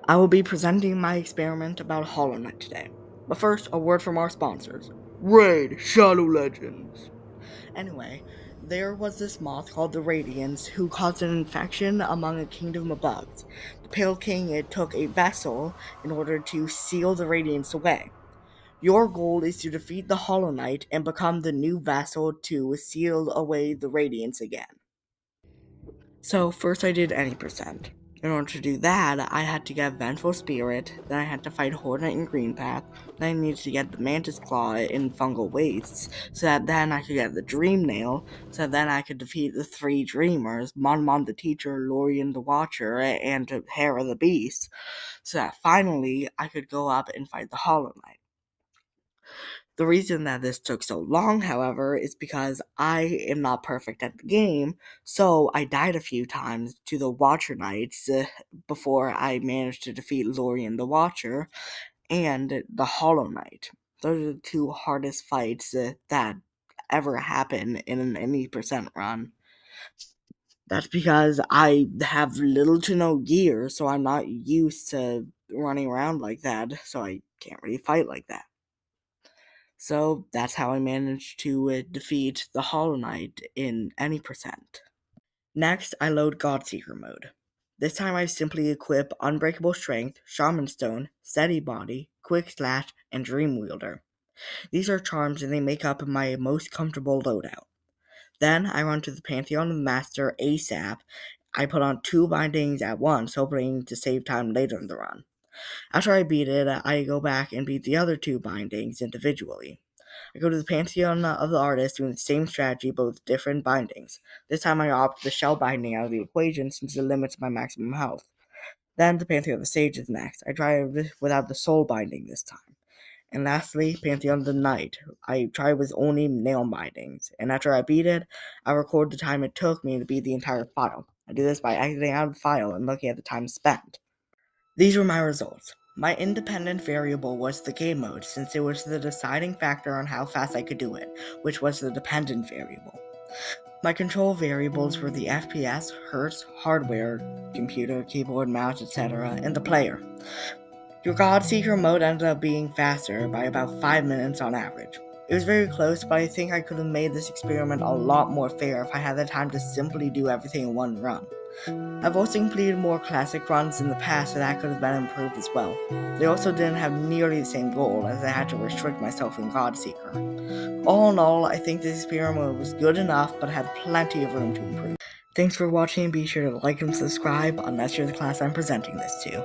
I will be presenting my experiment about Hollow Knight today. But first, a word from our sponsors. Raid Shadow Legends. Anyway, there was this moth called the Radiance who caused an infection among a kingdom of bugs. The Pale King took a vessel in order to seal the Radiance away. Your goal is to defeat the Hollow Knight and become the new vessel to seal away the Radiance again. So first I did any percent. In order to do that, I had to get Vengeful Spirit, then I had to fight Hornet in Green Path, then I needed to get the Mantis Claw in Fungal Wastes, so that then I could get the Dream Nail, so that then I could defeat the three Dreamers, Mon the Teacher, Lorien the Watcher, and Hera the Beast, so that finally I could go up and fight the Hollow Knight. The reason that this took so long, however, is because I am not perfect at the game, so I died a few times to the Watcher Knights before I managed to defeat Lorien the Watcher and the Hollow Knight. Those are the two hardest fights that ever happen in an any percent run. That's because I have little to no gear, so I'm not used to running around like that, so I can't really fight like that. So that's how I managed to defeat the Hollow Knight in any percent. Next, I load Godseeker mode. This time I simply equip Unbreakable Strength, Shaman Stone, Steady Body, Quick Slash, and Dream Wielder. These are charms and they make up my most comfortable loadout. Then I run to the Pantheon of the Master ASAP. I put on 2 bindings at once, hoping to save time later in the run. After I beat it, I go back and beat the other 2 bindings individually. I go to the Pantheon of the Artist doing the same strategy but with different bindings. This time I opt the shell binding out of the equation since it limits my maximum health. Then the Pantheon of the Sage is next. I try without the soul binding this time. And lastly, Pantheon of the Knight. I try with only nail bindings. And after I beat it, I record the time it took me to beat the entire file. I do this by exiting out of the file and looking at the time spent. These were my results. My independent variable was the game mode, since it was the deciding factor on how fast I could do it, which was the dependent variable. My control variables were the FPS, hertz, hardware, computer, keyboard, mouse, etc., and the player. Your Godseeker mode ended up being faster by about 5 minutes on average. It was very close, but I think I could have made this experiment a lot more fair if I had the time to simply do everything in one run. I've also completed more classic runs in the past, so that could have been improved as well. They also didn't have nearly the same goal, as I had to restrict myself in Godseeker. All in all, I think this experiment was good enough, but had plenty of room to improve. Thanks for watching, be sure to like and subscribe, unless you're the class I'm presenting this to.